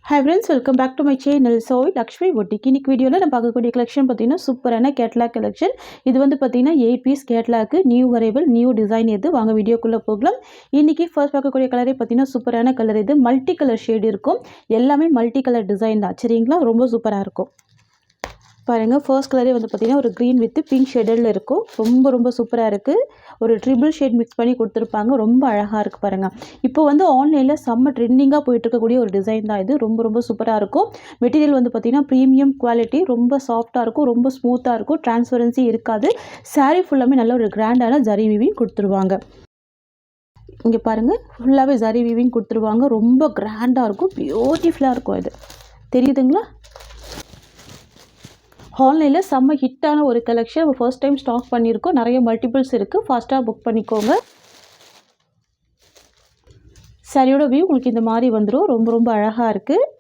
Hi friends, welcome back to my channel. So, Lakshmi Boutique. இன்னைக்கு வீடியோல நம்ம பார்க்கக்கூடிய கலெக்ஷன் பார்த்தீங்கன்னா சூப்பரான கேட்லாக் கலெக்ஷன். இது வந்து பார்த்தீங்கன்னா 8 piece catalogue, new arrival, new design இது. வாங்க வீடியோக்குள்ள போகலாம். இன்னைக்கு ஃபர்ஸ்ட் பார்க்கக்கூடிய கலரே பார்த்தீங்கன்னா சூப்பரான கலர் இது. மல்டி கலர் ஷேட் இருக்கும். எல்லாமே மல்டி கலர் டிசைன் தான். சரிங்களா? ரொம்ப சூப்பரா இருக்கும். பாருங்கள், ஃபர்ஸ்ட் கலரே வந்து பார்த்திங்கன்னா ஒரு க்ரீன் வித் பிங்க் ஷேடில் இருக்கும். ரொம்ப சூப்பராக இருக்குது. ஒரு ட்ரிபிள் ஷேட் மிக்ஸ் பண்ணி கொடுத்துருப்பாங்க. ரொம்ப அழகாக இருக்குது பாருங்கள். இப்போ வந்து ஆன்லைனில் செம்ம ட்ரெண்டிங்காக போயிட்டு இருக்கக்கூடிய ஒரு டிசைன் தான் இது. ரொம்ப சூப்பராக இருக்கும். மெட்டீரியல் வந்து பார்த்திங்கன்னா ப்ரீமியம் குவாலிட்டி, ரொம்ப சாஃப்டாக இருக்கும், ரொம்ப ஸ்மூத்தாக இருக்கும், டிரான்ஸ்பரன்சி இருக்காது. சாரீ ஃபுல்லாமே நல்ல ஒரு கிராண்டான ஜரி வீவிங் கொடுத்துருவாங்க. இங்கே பாருங்கள், ஃபுல்லாகவே ஜரி வீவிங் கொடுத்துருவாங்க. ரொம்ப கிராண்டாக இருக்கும், பியூட்டிஃபுல்லாக இருக்கும். இது தெரியுதுங்களா? ஆன்லைனில் செம்ம ஹிட்டான ஒரு கலெக்ஷன். நம்ம ஃபர்ஸ்ட் டைம் ஸ்டாக் பண்ணியிருக்கோம். நிறைய மல்டிபிள்ஸ் இருக்குது. ஃபாஸ்ட்டாக புக் பண்ணிக்கோங்க. சாரியோட வியூ உங்களுக்கு இந்த மாதிரி வந்துடும். ரொம்ப அழகாக இருக்குது.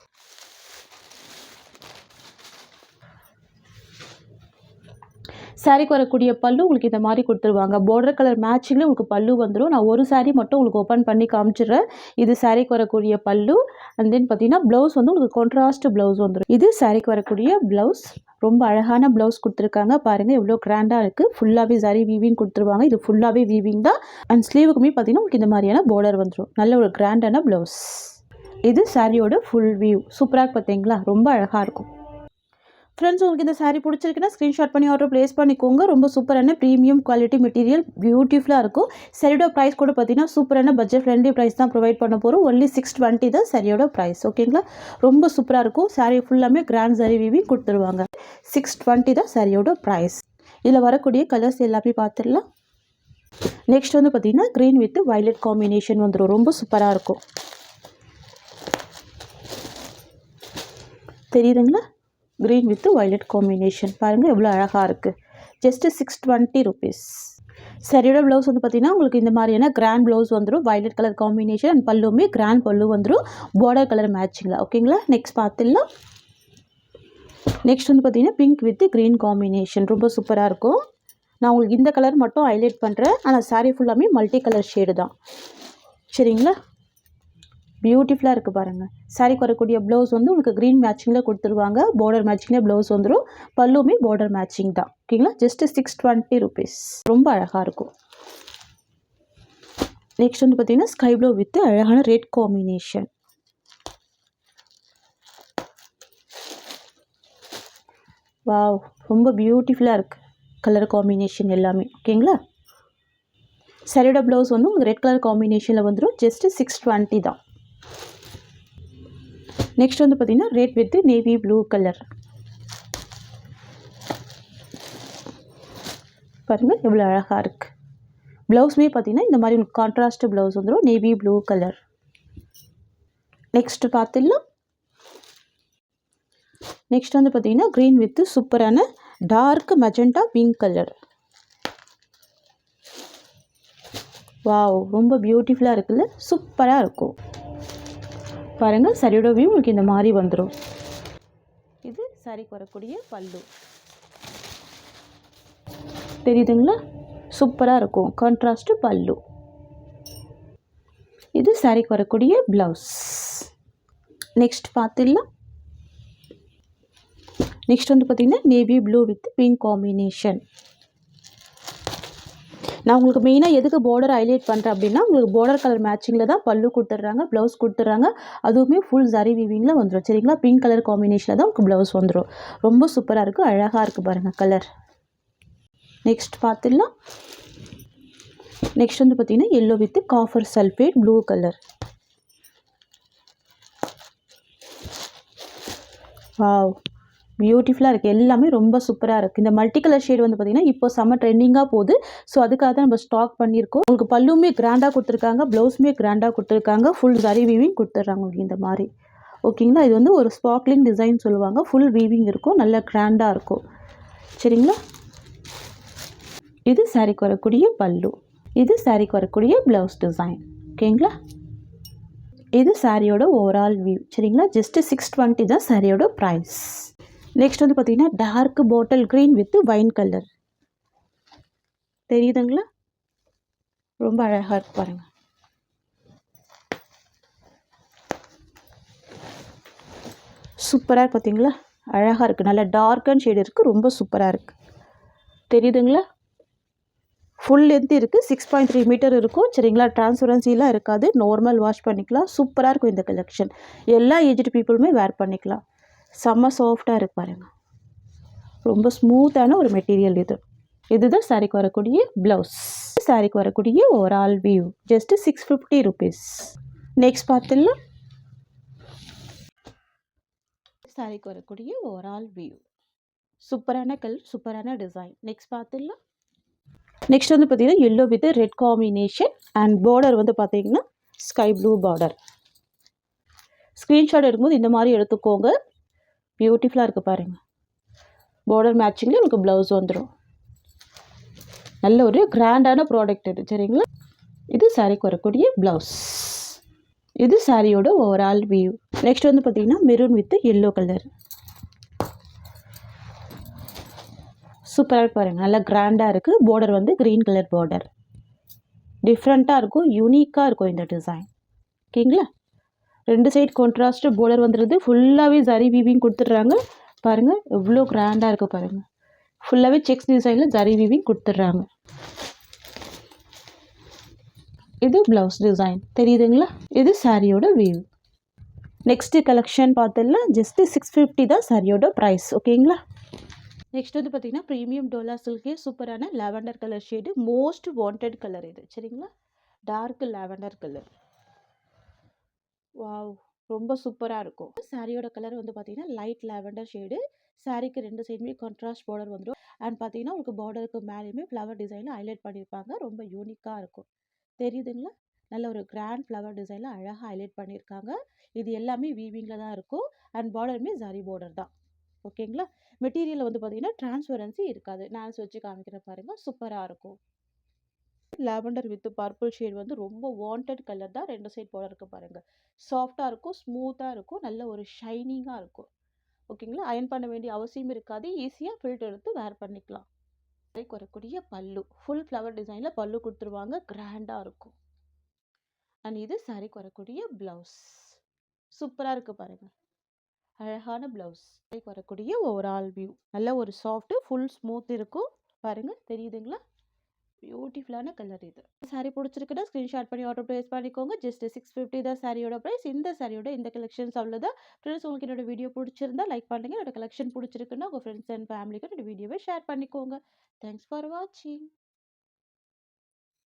சாரிக்கு வரக்கூடிய பல்லு உங்களுக்கு இந்த மாதிரி கொடுத்துருவாங்க. பார்டர் கலர் மேட்சிங்கில் உங்களுக்கு பல்லு வந்துடும். நான் ஒரு சாரீ மட்டும் உங்களுக்கு ஓப்பன் பண்ணி காமிச்சிடுறேன். இது சாரிக்கு வரக்கூடிய பல்லு. அண்ட் தென் பார்த்தீங்கன்னா ப்ளவுஸ் வந்து உங்களுக்கு கான்ட்ராஸ்ட் ப்ளவுஸ் வந்துடும். இது சாரிக்கு வரக்கூடிய ப்ளவுஸ். ரொம்ப அழகான ப்ளவுஸ் கொடுத்துருக்காங்க. பாருங்கள் எவ்வளோ கிராண்டாக இருக்குது. ஃபுல்லாகவே சாரி வீவிங் கொடுத்துருவாங்க. இது ஃபுல்லாகவே வீவிங் தான். அண்ட் ஸ்லீவுக்குமே பார்த்தீங்கன்னா உங்களுக்கு இந்த மாதிரியான பார்டர் வந்துடும். நல்ல ஒரு கிராண்டான ப்ளவுஸ். இது சாரியோட ஃபுல் வியூ. சூப்பராக பார்த்தீங்களா? ரொம்ப அழகாக இருக்கும். ஃப்ரெண்ட்ஸ், உங்களுக்கு இந்த சாரீ பிடிச்சிருக்குன்னா ஸ்க்ரீன்ஷாட் பண்ணி ஆர்டர் ப்ளேஸ் பண்ணிக்கோங்க. ரொம்ப சூப்பரான ப்ரீமியம் குவாலிட்டி மெட்டீரியல், பியூட்டிஃபுல்லாக இருக்கும். சரியோட ப்ரைஸ் கூட பார்த்தீங்கன்னா சூப்பரான பட்ஜெட் ஃப்ரெண்ட்லி ப்ரைஸ் தான் ப்ரொவைட் பண்ண போகிறோம். ஒன்லி 620 தான் சரியோட ப்ரைஸ். ஓகேங்களா? ரொம்ப சூப்பராக இருக்கும். சாரீ ஃபுல்லாமே கிராண்ட் சாரீ வீவிங் கொடுத்துருவாங்க. 620 தான் சரியோட ப்ரைஸ். இதில் வரக்கூடிய கலர்ஸ் எல்லாமே பார்த்துடலாம். நெக்ஸ்ட் வந்து பார்த்தீங்கன்னா க்ரீன் வித் வயலட் காம்பினேஷன் வந்துடும். ரொம்ப சூப்பராக இருக்கும். தெரியுதுங்களா? Green with violet combination. பாருங்கள் எவ்வளோ அழகாக இருக்குது. Just 620 rupees. சரியோட ப்ளவுஸ் வந்து பார்த்திங்கன்னா உங்களுக்கு இந்த மாதிரியான கிராண்ட் ப்ளவுஸ் வந்துடும். வயலட் கலர் காம்பினேஷன் அண்ட் பல்லுமே கிராண்ட் பல்லு வந்துடும். பார்டர் கலர் மேட்சிங்கில். ஓகேங்களா? நெக்ஸ்ட் பார்த்துடலாம். நெக்ஸ்ட் வந்து பார்த்திங்கன்னா பிங்க் வித் க்ரீன் காம்பினேஷன். ரொம்ப சூப்பராக இருக்கும். நான் உங்களுக்கு இந்த கலர் மட்டும் ஹைலைட் பண்ணுறேன். ஆனால் சாரீ ஃபுல்லாமே மல்டி கலர் ஷேடு தான். சரிங்களா? பியூட்டிஃபுல்லாக இருக்குது பாருங்கள். சாரிக்கு வரக்கூடிய ப்ளவுஸ் வந்து உங்களுக்கு க்ரீன் மேட்சிங்கில் கொடுத்துருவாங்க. பார்டர் மேட்சிங்கில் ப்ளவுஸ் வந்துடும். பல்லுமே பார்டர் மேட்சிங் தான். ஓகேங்களா? Just 620 rupees. ரொம்ப அழகாக இருக்கும். நெக்ஸ்ட் வந்து பார்த்திங்கன்னா ஸ்கை ப்ளூ வித் அழகான ரெட் காம்பினேஷன். வாவ், ரொம்ப பியூட்டிஃபுல்லாக இருக்குது கலர் காம்பினேஷன் எல்லாமே. ஓகேங்களா? சாரியோட ப்ளவுஸ் வந்து உங்களுக்கு ரெட் கலர் காம்பினேஷனில் வந்துடும். ஜஸ்ட்டு 620 தான். நெக்ஸ்ட் வந்து பார்த்திங்கன்னா red with navy blue colour. பாருங்கள் எவ்வளோ அழகாக இருக்குது. ப்ளவுஸுமே பார்த்திங்கன்னா இந்த மாதிரி உங்களுக்கு கான்ட்ராஸ்ட் ப்ளவுஸ் வந்துடும். Navy blue colour. நெக்ஸ்ட் பார்த்துடலாம். நெக்ஸ்ட் வந்து பார்த்திங்கன்னா க்ரீன் வித் சூப்பரான dark magenta pink colour. Wow, ரொம்ப பியூட்டிஃபுல்லாக இருக்குல்ல? சூப்பராக இருக்கும். பாருங்கள், சாரியோட வியூ உங்களுக்கு இந்த மாதிரி வந்துடும். இது சாரிக்கு வரக்கூடிய பல்லு. தெரியுதுங்களா? சூப்பராக இருக்கும். கான்ட்ராஸ்ட் பல்லு. இது சாரிக்கு வரக்கூடிய ப்ளவுஸ். நெக்ஸ்ட் பார்த்துடலாம். நெக்ஸ்ட் வந்து பார்த்திங்கன்னா navy blue with pink combination. நான் உங்களுக்கு மெயினாக எதுக்கு பார்டர் ஹைலைட் பண்ணுறேன் அப்படின்னா, உங்களுக்கு பார்டர் கலர் மேட்சிங்கில் தான் பல்லு கொடுத்துட்றாங்க, ப்ளவுஸ் கொடுத்துட்றாங்க. அதுவுமே ஃபுல் ஜரி வீவிங்கில் வந்துடும். சரிங்களா? பிங்க் கலர் காம்பினேஷனில் தான் உங்களுக்கு ப்ளவுஸ் வந்துடும். ரொம்ப சூப்பராக இருக்குது. அழகாக இருக்குது பாருங்கள் கலர். நெக்ஸ்ட் பார்த்துடலாம். நெக்ஸ்ட் வந்து பார்த்திங்கன்னா yellow with copper sulphate blue colour. Wow, பியூட்டிஃபுல்லாக இருக்குது. எல்லாமே ரொம்ப சூப்பராக இருக்குது. இந்த மல்டி கலர் ஷேட் வந்து பார்த்திங்கன்னா இப்போ செம்ம ட்ரெண்டிங்காக போகுது. ஸோ அதுக்காக தான் நம்ம ஸ்டாக் பண்ணியிருக்கோம். உங்களுக்கு பல்லுமே கிராண்டாக கொடுத்துருக்காங்க, ப்ளவுஸுமே கிராண்டாக கொடுத்துருக்காங்க. ஃபுல் ஜரி வீவிங் கொடுத்துட்றாங்க உங்களுக்கு இந்த மாதிரி. ஓகேங்களா? இது வந்து ஒரு ஸ்பார்க்லிங் டிசைன் சொல்லுவாங்க. ஃபுல் வீவிங் இருக்கும். நல்ல கிராண்டாக இருக்கும். சரிங்களா? இது சாரிக்கு வரக்கூடிய பல்லு. இது சாரிக்கு வரக்கூடிய ப்ளவுஸ் டிசைன். ஓகேங்களா? இது சாரியோட ஓவரால் வியூ. சரிங்களா? ஜஸ்ட்டு 620 தான் சாரியோட ப்ரைஸ். நெக்ஸ்ட் வந்து பார்த்திங்கன்னா dark bottle green with wine colour. தெரியுதுங்களா? ரொம்ப அழகாக இருக்கு பாருங்கள். சூப்பராக இருக்கு பார்த்தீங்களா? அழகாக இருக்குது. நல்ல டார்க் அண்ட் ஷேடு இருக்குது. ரொம்ப சூப்பராக இருக்குது. தெரியுதுங்களா? ஃபுல் லென்த் இருக்குது. 6.3 மீட்டர் இருக்கும். சரிங்களா? டிரான்ஸ்பரன்சிலாம் இருக்காது. நார்மல் வாஷ் பண்ணிக்கலாம். சூப்பராக இருக்கும் இந்த கலெக்ஷன். எல்லா ஏஜ்டு பீப்புளுமே வேர் பண்ணிக்கலாம். செம்ம சாஃப்டாக இருக்கு பாருங்கள். ரொம்ப ஸ்மூத்தான ஒரு மெட்டீரியல் இது. இதுதான் சாரிக்கு வரக்கூடிய ப்ளவுஸ். சாரிக்கு வரக்கூடிய overall view. Just 650 rupees. Next பார்த்துடலாம். சாரிக்கு வரக்கூடிய ஓவரால் வியூ. சூப்பரான கலர், சூப்பரான டிசைன். நெக்ஸ்ட் பார்த்துடலாம். நெக்ஸ்ட் வந்து பார்த்தீங்கன்னா yellow with red combination and border வந்து பார்த்தீங்கன்னா ஸ்கை ப்ளூ பார்டர். ஸ்க்ரீன்ஷாட் எடுக்கும்போது இந்த மாதிரி எடுத்துக்கோங்க. பியூட்டிஃபுல்லாக இருக்குது பாருங்கள். பார்டர் மேட்சிங்கில் உங்களுக்கு ப்ளவுஸ் வந்துடும். நல்ல ஒரு கிராண்டான ப்ராடக்ட் இது. சரிங்களா? இது சாரிக்கு வரக்கூடிய ப்ளவுஸ். இது சாரியோட ஓவரால் வியூ. நெக்ஸ்ட் வந்து பார்த்தீங்கன்னா மெரூன் வித் எல்லோ கலர். சூப்பராக பாருங்கள். நல்லா கிராண்டாக இருக்குது. பார்டர் வந்து க்ரீன் கலர் பார்டர். டிஃப்ரெண்ட்டாக இருக்கும். யூனிக்காக இருக்கும் இந்த டிசைன். ஓகேங்களா? 2 சைட் கான்ட்ராஸ்ட் பார்டர் வந்துடுது. ஃபுல்லாகவே ஜரி வீவிங் கொடுத்துட்றாங்க. பாருங்கள் எவ்வளோ கிராண்டாக இருக்குது பாருங்கள். ஃபுல்லாகவே செக்ஸ் டிசைனில் ஜரி வீவிங் கொடுத்துட்றாங்க. இது ப்ளவுஸ் டிசைன். தெரியுதுங்களா? இது சாரியோட வியூ. நெக்ஸ்ட்டு கலெக்ஷன் பார்த்துடலாம். ஜஸ்ட்டு 650 தான் சாரியோட ப்ரைஸ். ஓகேங்களா? நெக்ஸ்ட் வந்து பார்த்தீங்கன்னா ப்ரீமியம் டோலா சில்கே சூப்பரான lavender colour shade. Most wanted colour இது. சரிங்களா? Dark lavender colour. வாவ், ரொம்ப சூப்பராக இருக்கும். சாரியோட கலர் வந்து பார்த்தீங்கன்னா லைட் லாவெண்டர் ஷேடு. சாரிக்கு 2 சைடுமே கான்ட்ராஸ்ட் பார்டர் வந்துடும். அண்ட் பார்த்தீங்கன்னா உங்களுக்கு பார்டருக்கு மேலேயுமே ஃப்ளவர் டிசைனில் ஹைலைட் பண்ணியிருப்பாங்க. ரொம்ப யூனிக்காக இருக்கும். தெரியுதுங்களா? நல்ல ஒரு கிராண்ட் ஃப்ளவர் டிசைனில் அழகாக ஹைலைட் பண்ணியிருக்காங்க. இது எல்லாமே வீவிங்கில் தான் இருக்கும். அண்ட் பார்டருமே ஜரி பார்டர் தான். ஓகேங்களா? மெட்டீரியல் வந்து பார்த்தீங்கன்னா டிரான்ஸ்பரன்சி இருக்காது. நான் வச்சு காமிக்கிறேன் பாருங்கள். சூப்பராக இருக்கும். லாவெண்டர் வித் பர்பிள் ஷேட் வந்து ரொம்ப வாண்டட் கலர் தான். 2 சைட் பார்டர் இருக்கு பாருங்கள். சாஃப்டாக இருக்கும், ஸ்மூத்தாக இருக்கும், நல்ல ஒரு ஷைனிங்காக இருக்கும். ஓகேங்களா? அயன் பண்ண வேண்டிய அவசியம் இருக்காது. ஈஸியாக ஃபில்டர் எடுத்து வேர் பண்ணிக்கலாம். சாரிக்கு வரக்கூடிய பல்லு ஃபுல் ஃப்ளவர் டிசைனில் பல்லு கொடுத்துருவாங்க. கிராண்டாக இருக்கும். அண்ட் இது சாரிக்கு வரக்கூடிய ப்ளவுஸ். சூப்பராக இருக்குது பாருங்கள். அழகான ப்ளவுஸ். சாரிக்கு வரக்கூடிய ஓவரால் வியூ. நல்ல ஒரு சாஃப்ட்டு ஃபுல் ஸ்மூத் இருக்கும் பாருங்கள். தெரியுதுங்களா? பியூட்டிஃபுல்லான கலர் இது. சாரி பிடிச்சிருக்குன்னா ஸ்க்ரீன்ஷாட் பண்ணி ஆர்டர் ப்ளேஸ் பண்ணிக்கோங்க. ஜஸ்ட் 650 தான் சாரியோட ப்ரைஸ். இந்த சாரியோட இந்த கலெக்ஷன்ஸ் அவ்வளோதான். ஃப்ரெண்ட்ஸ், உங்களுக்கு என்னோட வீடியோ பிடிச்சிருந்தா லைக் பண்ணுங்கள். என்னோட கலெக்ஷன் பிடிச்சிருக்குன்னா உங்கள் ஃப்ரெண்ட்ஸ் அண்ட் ஃபேமிலிக்கு என்னோட வீடியோவை ஷேர் பண்ணிக்கோங்க. தேங்க்ஸ் ஃபார் வாட்சிங்.